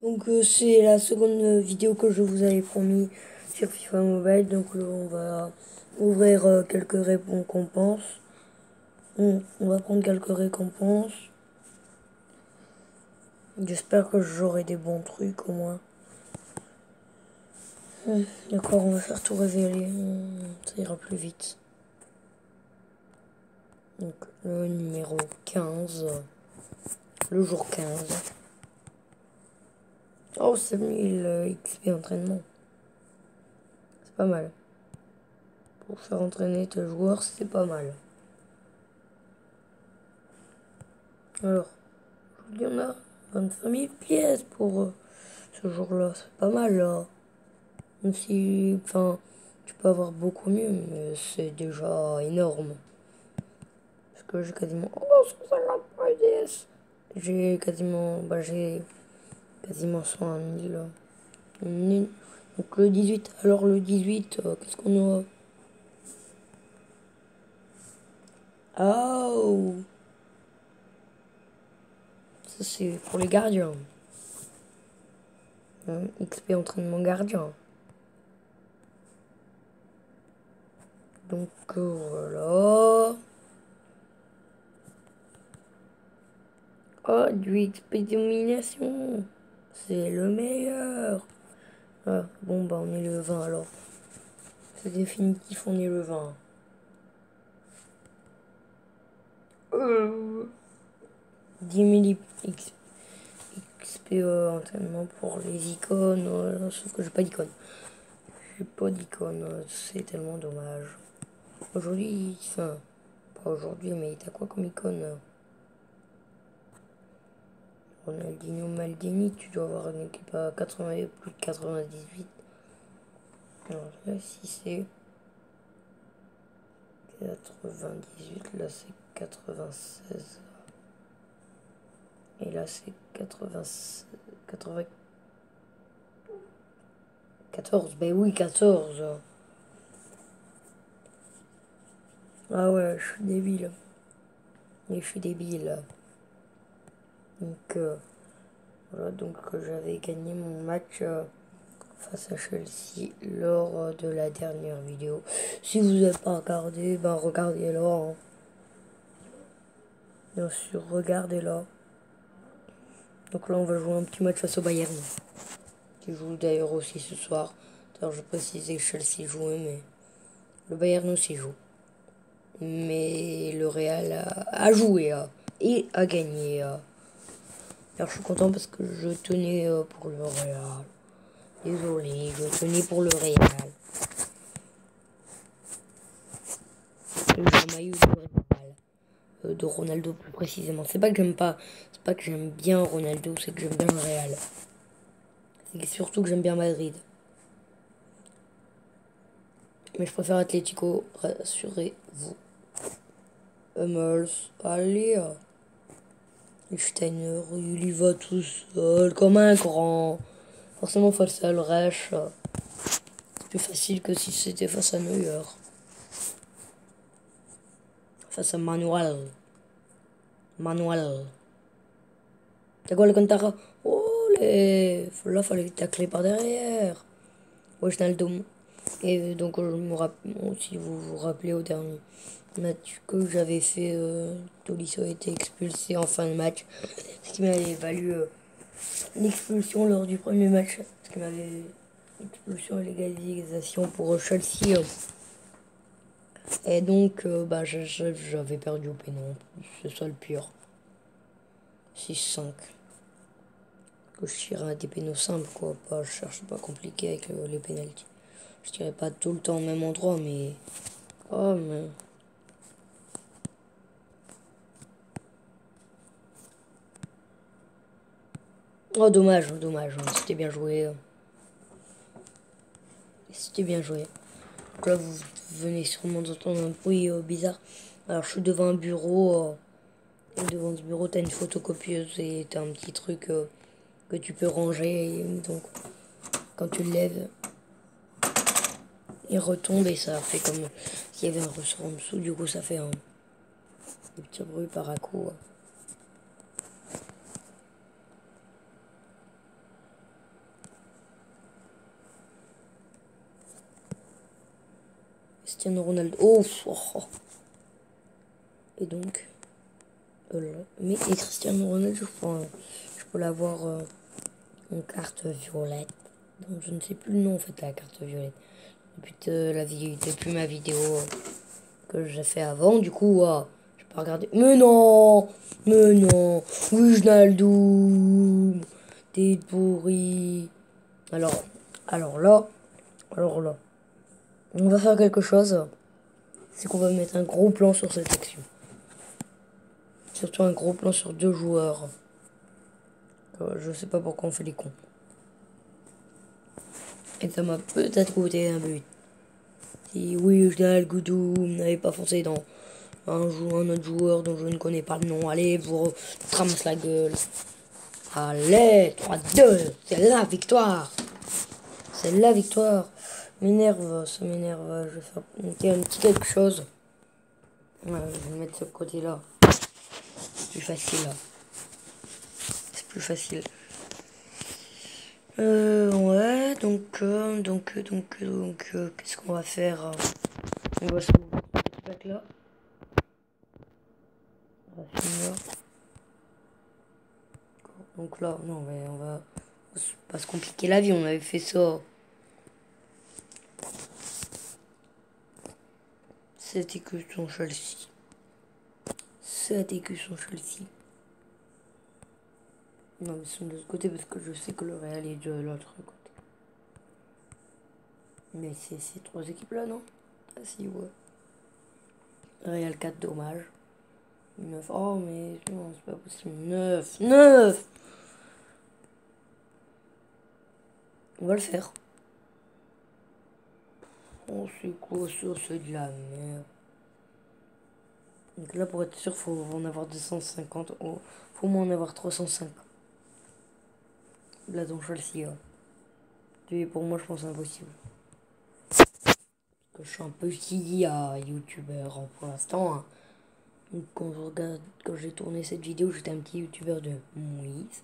Donc c'est la seconde vidéo que je vous avais promis sur FIFA Mobile. Donc on va ouvrir quelques récompenses. On va prendre quelques récompenses. J'espère que j'aurai des bons trucs au moins. D'accord, on va faire tout révéler. Ça ira plus vite. Donc le numéro 15. Le jour 15. Oh, 7000 XP entraînement. C'est pas mal. Pour faire entraîner tes joueurs, c'est pas mal. Alors, il y en a 25 000 pièces pour ce jour-là. C'est pas mal, là. Même si, enfin, tu peux avoir beaucoup mieux, mais c'est déjà énorme. Parce que j'ai quasiment... Oh, 150 points DS. J'ai quasiment 101 000. Donc le 18. Alors le 18, qu'est-ce qu'on a? Oh, ça c'est pour les gardiens. XP entraînement gardien. Donc voilà. Oh, du XP domination. C'est le meilleur. Ah, bon, bah on est le 20 alors. C'est définitif, on est le 20. 10 000 XP entraînement pour les icônes. Sauf que j'ai pas d'icône. J'ai pas d'icône. C'est tellement dommage. Aujourd'hui, enfin, pas aujourd'hui, mais t'as quoi comme icône? Ronaldinho, Maldini, tu dois avoir une équipe à 80 et plus de 98. Alors là, si c'est 98, là c'est 96. Et là c'est 96, 94. Ben oui, 14. Ah ouais, je suis débile. Et je suis débile. Donc voilà, donc j'avais gagné mon match face à Chelsea lors de la dernière vidéo. Si vous n'avez pas regardé, ben regardez-la. Hein. Bien sûr, regardez-la. Donc là, on va jouer un petit match face au Bayern. Qui joue d'ailleurs aussi ce soir. Alors, je précisais que Chelsea jouait, mais le Bayern aussi joue. Mais le Real a joué et a gagné. Alors, je suis content parce que je tenais pour le Real. Désolé, je tenais pour le Real. J'ai un maillot du Real. De Ronaldo plus précisément. C'est pas que j'aime pas, c'est pas que j'aime bien Ronaldo, c'est que j'aime bien le Real. C'est surtout que j'aime bien Madrid. Mais je préfère Atlético, rassurez-vous. Hummels, allez. Steiner, il y va tout seul, comme un grand. Forcément, face à le Reich, c'est plus facile que si c'était face à Neuer. Face à Manuel. Manuel. T'as quoi le Cantara? Oh, là, fallait tacler par derrière. Wijnaldum. Et donc, si vous vous rappelez au dernier match que j'avais fait, Tolisso a été expulsé en fin de match. Ce qui m'avait valu l'expulsion lors du premier match. Ce qui m'avait expulsion et légalisation pour Chelsea. Et donc, bah, j'avais perdu au pénal. C'est ça le pire. 6-5. Que je tire à des pénaux simples, quoi. Pas, je cherche pas compliqué avec les pénalties. Je tirais pas tout le temps au même endroit, mais. Oh, mais. Oh, dommage, dommage. C'était bien joué. C'était bien joué. Donc là, vous venez sûrement d'entendre un bruit bizarre. Alors, je suis devant un bureau. Et devant ce bureau, t'as une photocopieuse et t'as un petit truc que tu peux ranger. Et donc, quand tu le lèves, il retombe et ça fait comme s'il y avait un ressort en dessous. Du coup, ça fait des petits bruits par à coup. Cristiano Ronaldo. Oh, Et donc, mais et Cristiano Ronaldo, je peux l'avoir en carte violette. Donc je ne sais plus le nom en fait, la carte violette. Depuis ma vidéo que j'ai fait avant, du coup, je peux regarder. Mais non, Wijnaldum, t'es pourri. Alors là, on va faire quelque chose. C'est qu'on va mettre un gros plan sur cette action. Surtout un gros plan sur 2 joueurs. Je sais pas pourquoi on fait les cons. Et ça m'a peut-être coûté un but. Si Wijnaldum n'avait pas foncé dans un autre joueur dont je ne connais pas le nom, allez, vous ramasse la gueule. Allez, 3-2, c'est la victoire. C'est la victoire. Ça m'énerve. Je vais faire un petit quelque chose. Ouais, je vais mettre ce côté-là. C'est plus facile là. C'est plus facile. Ouais, donc, qu'est-ce qu'on va faire? On va se mettre ce pack là. On va finir. Donc là, non, mais on va pas se compliquer la vie, on avait fait ça. C'était que son Chelsea. C'était que son Chelsea. Non, mais ils sont de l'autre côté parce que je sais que le Real est de l'autre côté. Mais c'est ces 3 équipes là, non? Ah si, ouais. Real 4, dommage. 9. Oh, mais non, c'est pas possible. 9. On va le faire. Oh, c'est quoi ça? C'est de la merde. Donc là, pour être sûr, faut en avoir 250. Oh, faut au moins en avoir 305. Là, dans Chelsea. Et pour moi, je pense impossible. Que je suis un petit youtubeur pour l'instant. Hein. Donc, quand j'ai tourné cette vidéo, j'étais un petit youtubeur de Moïse.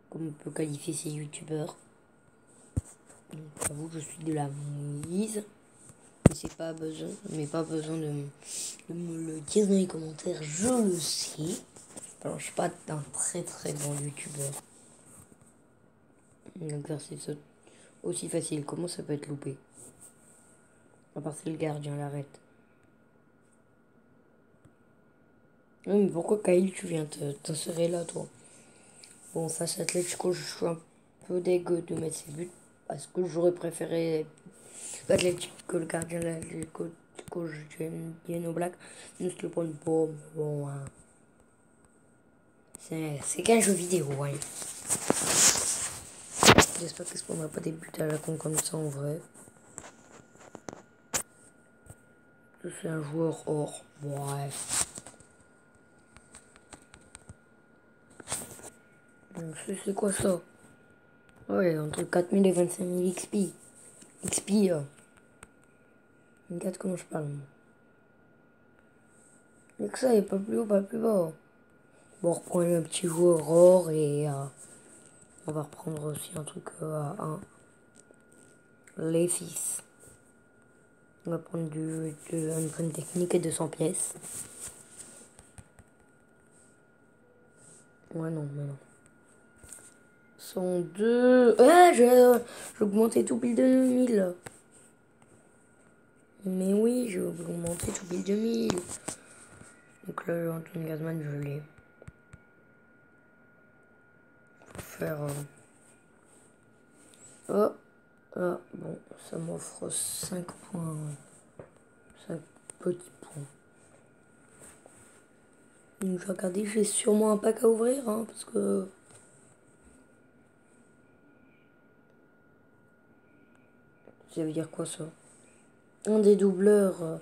Comme on peut qualifier ces youtubeurs. Donc, j'avoue, je suis de la Moïse. Mais pas besoin de me le dire dans les commentaires, je le sais. Alors, je suis pas un très très grand youtubeur. Un exercice aussi facile, comment ça peut être loupé? À part si le gardien l'arrête. Oui, mais pourquoi Kyle, tu viens t'insérer là, toi? Bon, face à Atletico, je suis un peu dégueu de mettre ses buts. Parce que j'aurais préféré l'Atletico que le gardien de l'Atletico, Geno Black. Ne se le prenne pas, mais bon, hein. C'est qu'un jeu vidéo, hein. J'espère qu'il ne spawnera pas des buts à la con comme ça en vrai. C'est un joueur hors. Bref. C'est quoi ça? Ouais, entre 4000 et 25 000 XP. XP, regarde comment je parle. Il n'y a que ça, il n'y a pas plus haut, pas plus bas. Bon, on reprend un petit joueur or et on va reprendre aussi un truc à 1. Les fils. On va prendre une prime technique et 200 pièces. Ouais, non, mais non. 102. Ah, j'ai augmenté tout pile 2000. Mais oui, j'ai augmenté tout pile 2000. Donc là, Antoine Griezmann, je l'ai. Faut faire. Oh, ah, bon, ça m'offre 5 points. 5 petits points. Donc, je vais regarder, j'ai sûrement un pack à ouvrir, hein, parce que. Ça veut dire quoi ça? Un des doubleurs.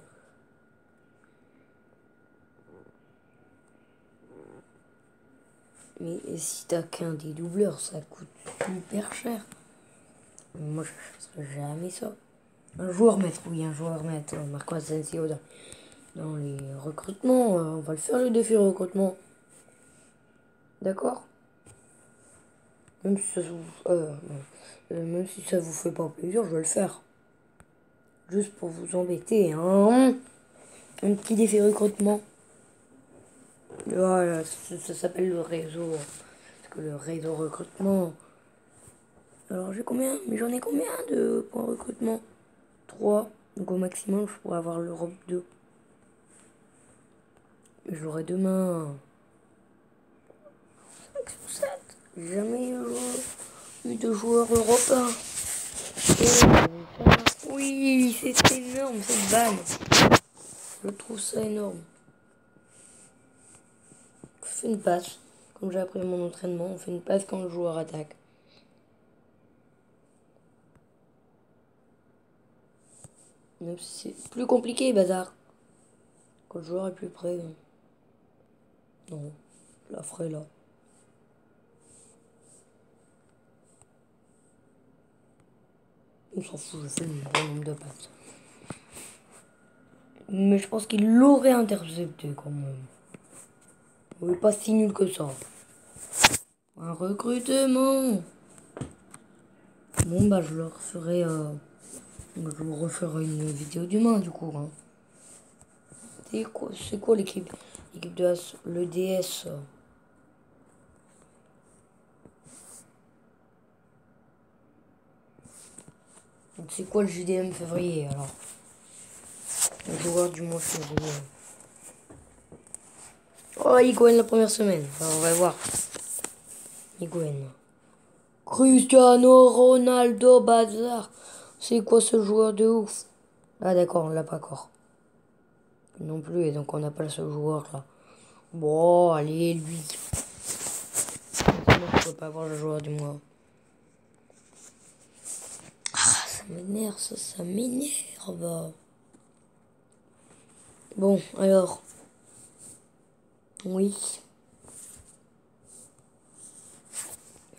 Mais si t'as qu'un des doubleurs, ça coûte super cher. Moi, je ne ferai jamais ça. Un joueur maître, oui, un joueur maître. Marco Asensio dans les recrutements. On va le faire le défi recrutement. D'accord? Même si ça vous, même si ça vous fait pas plaisir, je vais le faire. juste pour vous embêter, hein. Un petit défi recrutement. Voilà, ça s'appelle le réseau. Parce que le réseau recrutement. Alors j'ai combien? Mais j'en ai combien de points recrutement? 3. Donc au maximum, je pourrais avoir l'Europe 2. Mais je l'aurai demain. 5 sur 7. Jamais eu de joueur européen. Oui, c'est énorme cette vanne. Je trouve ça énorme. Je fais une passe. Comme j'ai appris mon entraînement, on fait une passe quand le joueur attaque. Même si c'est plus compliqué, bazar. Quand le joueur est plus près. Non, je la ferai là. On s'en fout, je fais le bon nombre de passes. Mais je pense qu'il l'aurait intercepté quand même. Il n'est pas si nul que ça. Un recrutement. Bon bah je leur ferai je vous referai une vidéo d'humain du coup. Hein. C'est quoi l'équipe? L'équipe de le DS. Donc c'est quoi le JDM février alors? Le joueur du mois février. Oh Higuain la première semaine. Enfin, on va voir. Higuain. Cristiano Ronaldo bazar. C'est quoi ce joueur de ouf? Ah d'accord, on l'a pas encore. Non plus, et donc on n'a pas ce joueur là. Bon, allez, lui. Sinon, je peux pas avoir le joueur du mois. Ah, ça m'énerve, ça m'énerve. Bon, alors. Oui.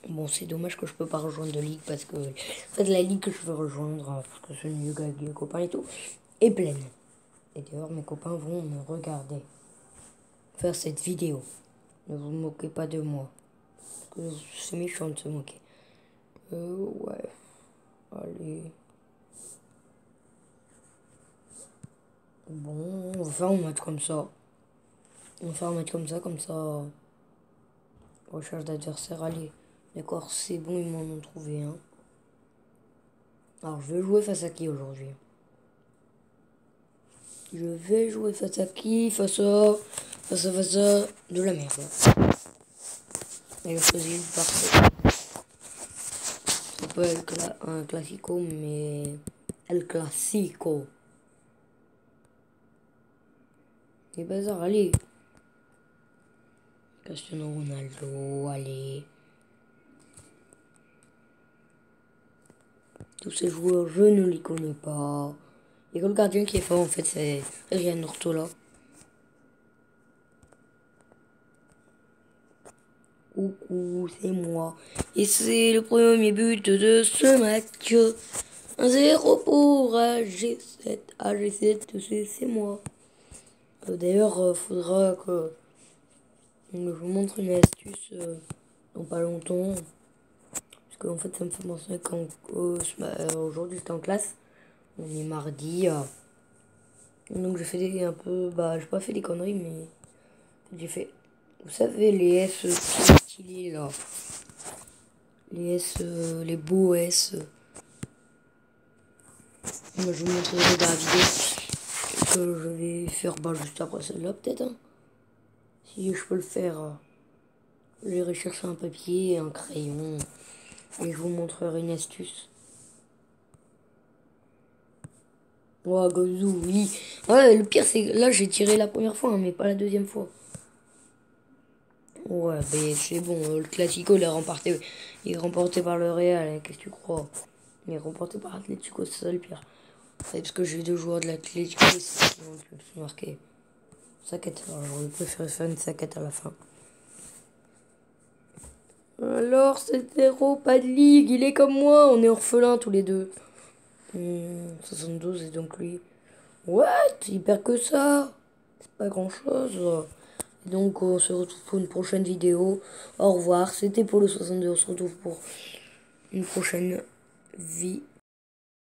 Bon, c'est dommage que je peux pas rejoindre de ligue parce que en fait, la ligue que je veux rejoindre, parce que c'est une ligue avec des copains et tout, est pleine. Et d'ailleurs, mes copains vont me regarder faire cette vidéo. Ne vous moquez pas de moi. Parce que c'est méchant de se moquer. Ouais. Allez. Bon, on va faire un match comme ça. On va faire un match comme ça. Recherche d'adversaire, allez. D'accord, c'est bon, ils m'en ont trouvé un. Alors, je vais jouer face à qui aujourd'hui? Je vais jouer face à qui? Face à de la merde. Et je choisis le parfait. C'est pas un classico, mais El Clasico. Et bazar, allez. Cristiano Ronaldo, allez. Tous ces joueurs, je ne les connais pas. Il y a que le gardien qui est fort, en fait, c'est Rian Ortola. Coucou, c'est moi. Et c'est le premier but de ce match. 1-0 pour AG7. AG7, c'est moi. D'ailleurs, faudra que je vous montre une astuce dans pas longtemps. Parce qu'en fait, ça me fait penser qu'aujourd'hui, j'étais en classe. On est mardi. Donc, j'ai fait un peu... Bah, j'ai pas fait des conneries, mais... J'ai fait... Vous savez, les S stylés, là. Les S... les beaux S. Moi, je vous montrerai dans la vidéo que je vais faire juste après celle-là, peut-être. Hein. Si je peux le faire, je vais rechercher un papier, un crayon, et je vous montrerai une astuce. Oh, Gozou, oui. Ouais, le pire, c'est que là, j'ai tiré la première fois, hein, mais pas la deuxième fois. Ouais, mais c'est bon, le Classico, il est remporté par le Real, hein, qu'est-ce que tu crois? Il est remporté par l'Atlético, c'est ça le pire. C'est parce que j'ai deux joueurs de l'Atlético, c'est qui ont le plus marqué. Saquette, alors j'aurais préféré faire une saquette à la fin. Alors, c'est zéro, pas de ligue, il est comme moi, on est orphelins tous les deux. 72 et donc lui. What? Il perd que ça. C'est pas grand chose. Donc on se retrouve pour une prochaine vidéo. Au revoir, c'était pour le 62, on se retrouve pour une prochaine vie.